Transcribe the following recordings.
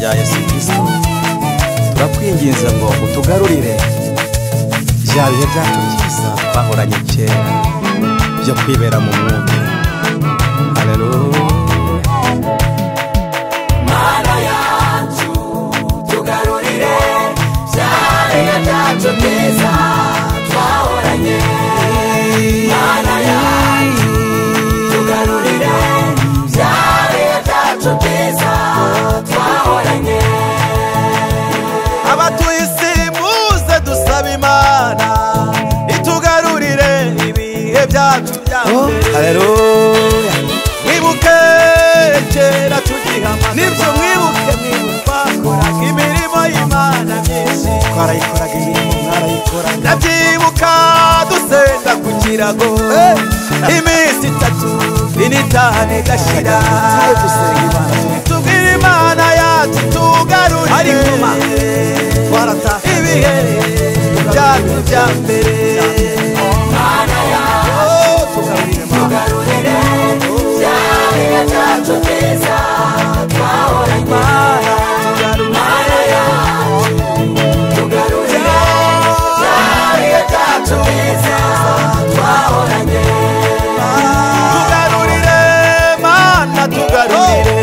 rya Yesu Kristo turakwinginze ngo utugarurire bya bihe byacu byiza twahoranye kera byo kwibera mu mwuka. Haleluya. Mana yacu tugarurire bya bihe byacu byiza twahoranye. Mana yacu tugarurire bya bihe byacu byiza twahoranye. Abatuye isi muze dusaba Imana itugarurire ibihe byacu bya mbere. Haleluya. Mwibuke kera tugihamagara, nibyo mwibuke twakoraga imirimo y'Imana myinshi, twarayikoraga imirimo mwarayikoraga. Ndabyibuka dusenga ku kirago iminsi 3 initane igashira, dusenga Imana tubwira Imana yacu tugarurire, ariko twarata ibihe byacu bya mbere. Mana yacu tugarurire bya bihe byacu byiza twahoranye. Mana yacu tugarurire bya bihe byacu byiza twahoranye. Tugarurire Mana, tugarurire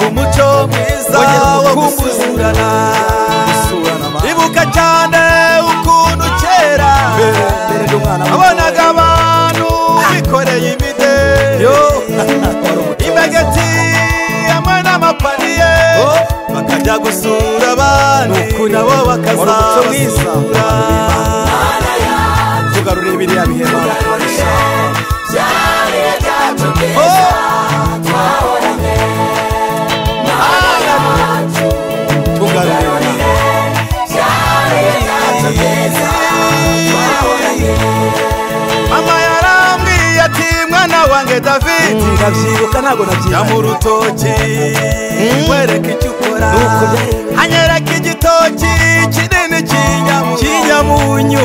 umuco mwiza wo gusurana. Ibuka cyane ukuntu kera wabonaga abantu bikoreye imideyo, imbegeti hamwe n'amapaniye, bakajya gusura abandi nabo bakazabasura. Tugarurire biriya bihe bya bihe byacu byiza twahoranye. Mana yacu tugarurire bya bihe byacu byiza twahoranye. Mama yarambwiye ati mwana wanjye David, ndabyibuka ntabwo nabyibuka, mu rutoki wereka icyo ukora, anyereka igitoki kinini kinyamunyu,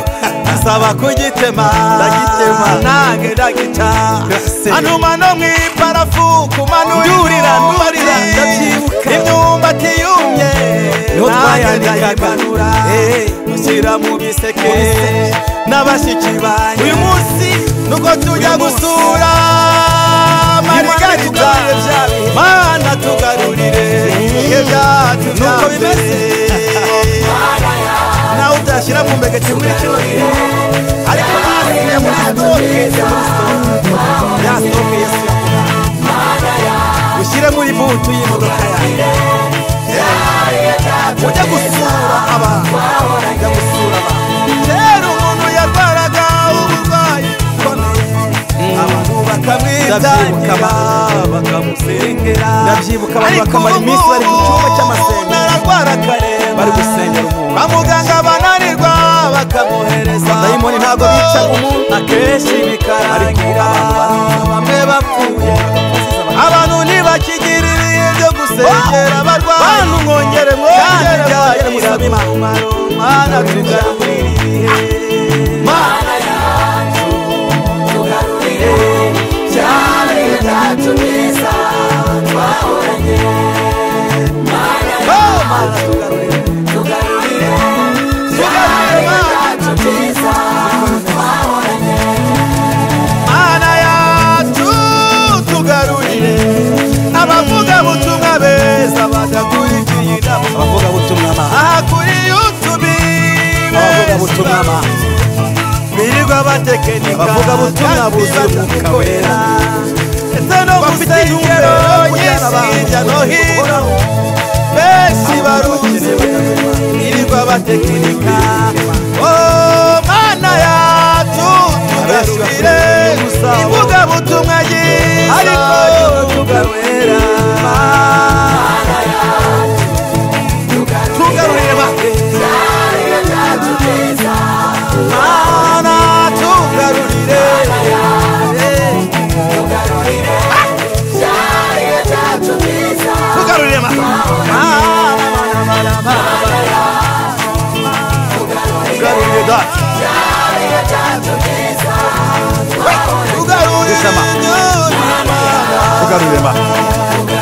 asaba kugitema, ndagitema nange ndagica, antuma no mu iparafu kumanurira, ndabyibuka imyumbati yumye nange ndayimanura, mushyira mu biseke n'abashiki banjye. Uyu munsi nuko tujya gusura Margarita, Mana tugarurire ibihe byacu nuko bimeze. Nawe utashyira mu mbegeti muri kino gihe, ariko basigaye muri stoke, ya stoke Yesu yakuhaye, ushyire muri butu y'imodoka yawe, ujya gusura abantu, ujya gusura abantu. Kera umuntu yarwaraga uburwayi bukomeye, abantu bakamwitaho bakamusengera, ndabyibuka abantu bakamara iminsi bari mu cyumba cy'amasengesho, nararwara akaremba bari gusengera umuntu, kwa muganga bananirwa bakamuhereza dayimoni. Ntabwo bica umuntu, akenshi bikarangira bamwe bapfuye, abantu ntibakigira ibihe byo gusengera abarwayi. Bantu mwongere musaba Imana, Mana tugarurire ibihe. Mana yacu tugarurire bya bihe byacu byiza twahoranye. Mana yacu tugarurire bya bihe byacu byiza twahoranye. Mana yacu tugarurire abavugabutumwa beza badakurikiye inama, abavugabutumwa aha kuri YouTube, abavugabutumwa birirwa batekenika, abavugabutumwa buzuye umwuka wera, ndetse no gusengera hirya no hino, benshi barukize birirwa batekenika. Oh Mana yacu tugarurire ivugabutumwa ryiza, ariko tugarurira Mana yacu tugarurire Mana tugarurire tugarurire tugarurire da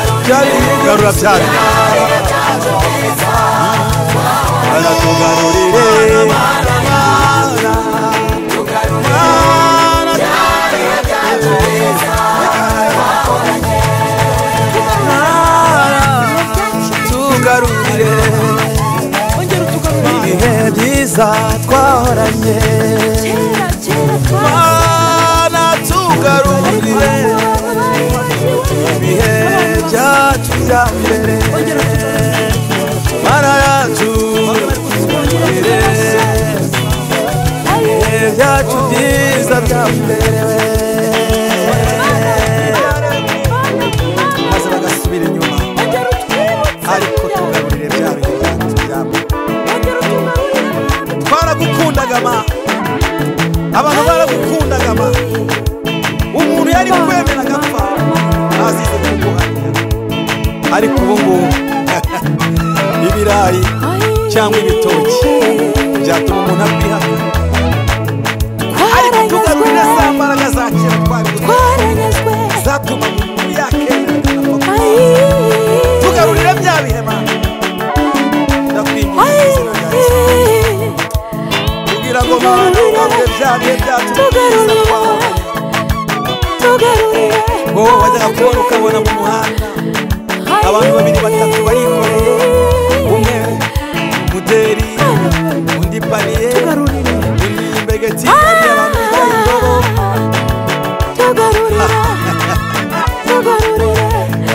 tugarurire tugarura bya bihe mana tugarurire tugarurire ibihe byiza twahoranye mana tugarurire ibihe byacu bya mbere mana yacu ibihe byacu byiza bya mbere maze bagasubira inyuma ariko tugarurire bya bihe byacu bya mbere twaragukundaga ma abantu baragukundaga ma umuntu yari kwemera agapfa azize kuguhanira ariko ubu ngubu ibirayi cyangwa ibitoki byatuma umuntu akwihana ariko tugarurire za mbaraga za kera twaranyazwe zatuma umuntu yakemera tugarurire bya bihe ma ndakwinginze izina rya Yesu kugira ngo mana ugarure bya bihe byacu byiza twahoranye wowe wajyaga kubona ukabona mu muhanda abantu babiri batatu barikoreye umwe muderi undi paniye undi imbegeti hari abantu bicaye indobo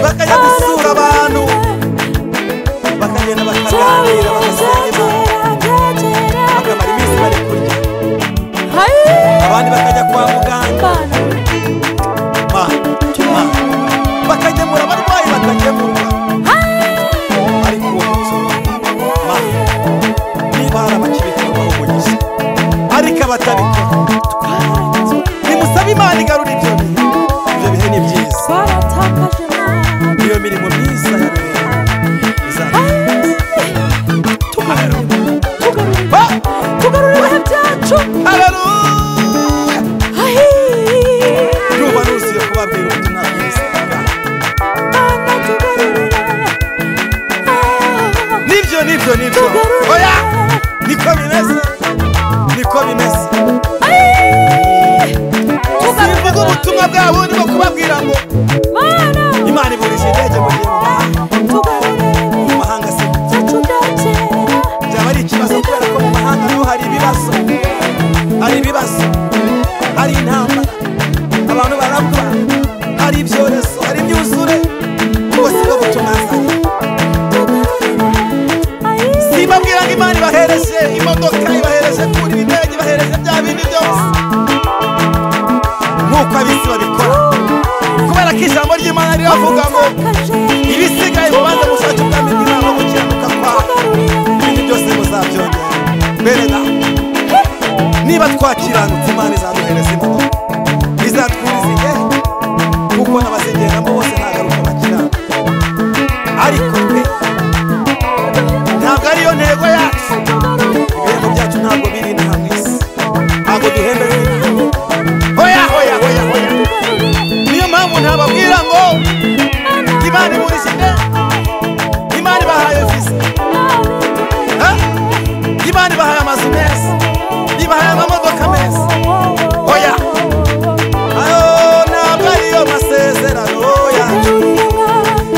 bakajya gusura abantu bakagenda bakaganira bagasenga Imana bakamara iminsi bari kurya abandi bakajya kwa muganga bakagemura abarwayi bakagemurwa ariko uwo muco niba hari abakibikorwaho umugisha ariko abatabikora nimusabe Imana igarura ibyo bihe ni byiza iyo mirimo myiza ya tugarure ibihe byacu ndumva nuzuye kubabwira ubutumwa bwiza nibyo oya niko bimeze simvuga ubutumwa bwabo ndimo kubabwira ngo Imana iburije indege mu gihe mu mahanga se byaba ari ikibazo kubera ko mu mahanga naho hari ibibazo hari intambara abantu barapfa hari ibyorezo hari imyuzure bose bwo butumazanye sibabwira ngo Imana ibahereje imodoka ibahereje kuri indege ibahereje bya bindi byose nk'uko abisi babikora kubera ko ijambo ry'Imana riravuga ngo ibisigaye mubanze mushake ubwami bw'Imana no gukiranuka kwawe ibindi byose muzabyongera berega niba twakiranutse Imana izaduhereza imodoka izatwuriza igihe kuko n'abazigendamo bose ntagaruka bakiranuka ariko twe ntabwo ariyo ntego yacu ibihembo byacu ntabwo biri inaha mu isi ntabwo duhemberwa hoya niyo mpamvu ntababwira ngo Imana iburije indege Imana ibahaye visa Imana ibahaye amazu meza ibahaye amamodoka meza hoya ntabwo ariyo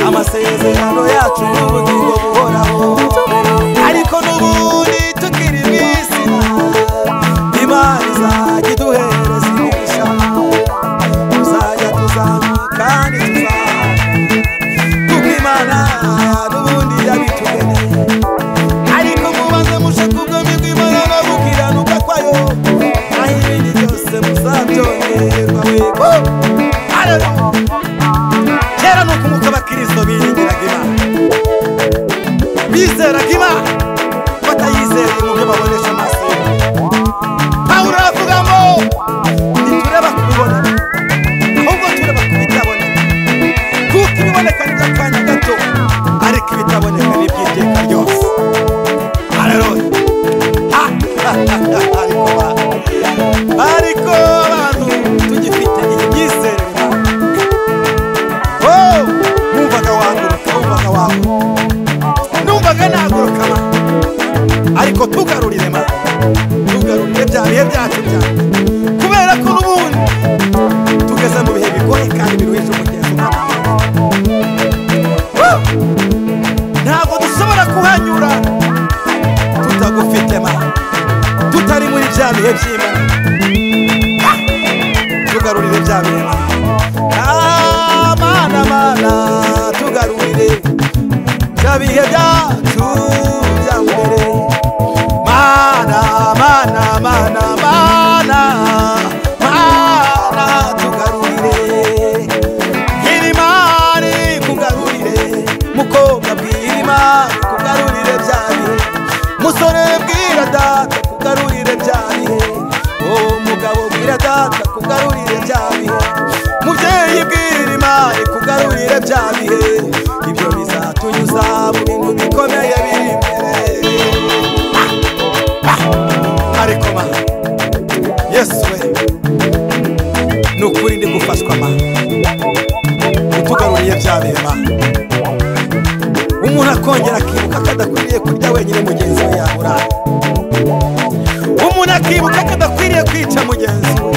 amasezerano yacu n'ubugingo buhoraho ariko n'ubundi tukiri mu isi Imana izajya iduhereza imigisha tuzajya tuzamuka kandi kuko Imana n'ubundi yabitugeneye ariko mubanze mushaka ubwami bw'Imana no gukiranuka kwayo naho ibindi byose muzabyongerwa wego kera nuko umuko abakristo biringiraga Imana bizeraga Imana batayizeye mu byo babonesha amaso Pawulo aravuga ngo ntitureba kubibona ahubwo tureba kubitaboneka kuko ibiboneka ni by'akanya gato ariko ibitaboneka ni iby'iteka ryose haleluya ariko abantu bya bihe mana mana tugarurire bya bihe byacu bya mbere mana mana mana mana mana tugarurire Irimani kugarurire mukobwa bw'Irimani kugarurire bya bihe musore bwira data kugarurire bya bihe mugabo bwira data kugarurire bya bihe mubyeyi bwira Imana kugarurire bya bihe ibyo bizatunyuza mu bintu bikomeye biri imbere ariko ma Yesu we nukuri ndi gufashwa ma utugaruriye bya bihe ma umuntu akongera akibuka kadakwiriye kurya wenyine mugenzi we yaburaye umuntu akibuka kadakwiriye kwica mugenzi we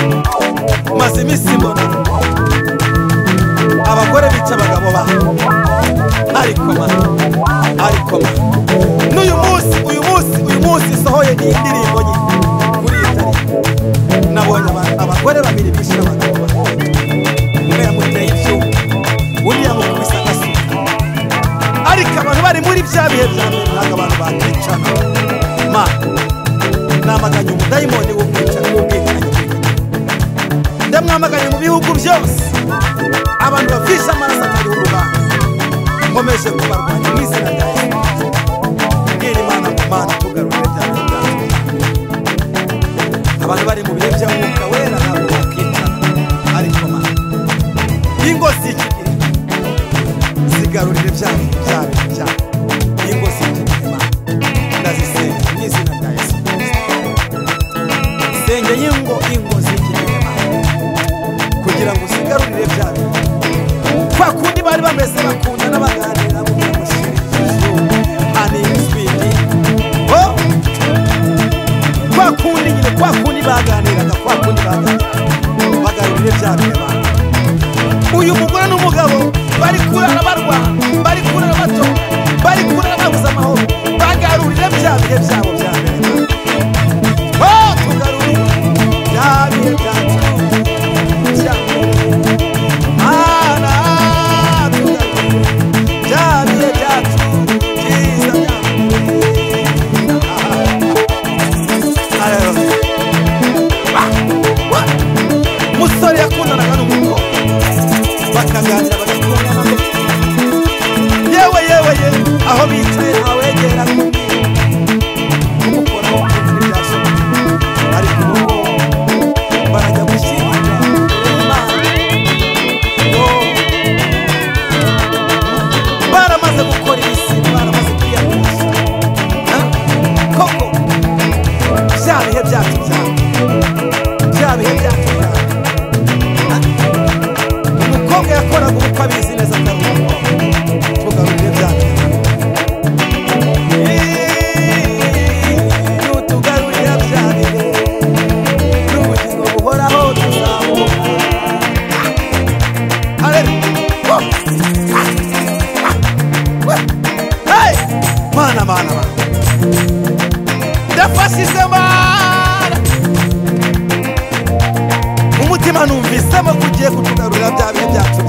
maze iminsi mbona abagore bica abagabo babo ariko ma n'uyu munsi sohoye iyi ndirimbo nyine kuri iyi tariki nabonye abagore babiri bishyura abagabo babo umwe yamuteye ibyuma undi yamukubise agasuka ariko abantu bari muri bya bihe bya mbere ntabwo abantu bakicana ma namaganye umudayimoni w'ubwicanyi ndamwamaganye mu bihugu byose abantu bafishe amaraso atari urubanza nkomeje kubarwanya mu izina rya Yesu mbwira Imana ngo Mana tugarurire bya bihe byacu abantu bari mu bihe by'umwuka wera ntabwo bakicana ariko ma ingo z'ikigihe zigarurire bya bihe byabo ingo z'ikigihe ma ndazisenga mu izina rya Yesu senge ingo z'ikigihe ma kugira ngo zigarurire bya bihe kwa kundi bari bameze bakundana baganira mu mushirisho aniswiti kwa kundi baganiraga bagarurire bya bihe ma uyu mugore n'umugabo bari kurara barwana bari kurara bato bari kurara babuze amahoro bagarurire bya bihe byabo bya mbere tugarurire bya bihe byacu bya mbere Mana tugarurire bya bihe byacu byiza bya mbere musore yakundanaga n'umukobwa bakaganira bagakundana yewe aho bicaye ntawegera kumukora kuri bya soko ariko barajya gushyingura baramaze gukora ibisi baramaze kwiyagurisha koko bya bihe byacu bya bihe byacu umukobwa yakoraga ubukwe abizi neza akaruhuko tugarurire bya bihe tugarurire bya bihe n'ubugingo buhoraho tuzamuka mana ndafashije mana umutima numvisemo kugiye kutugarurira bya bihe byacu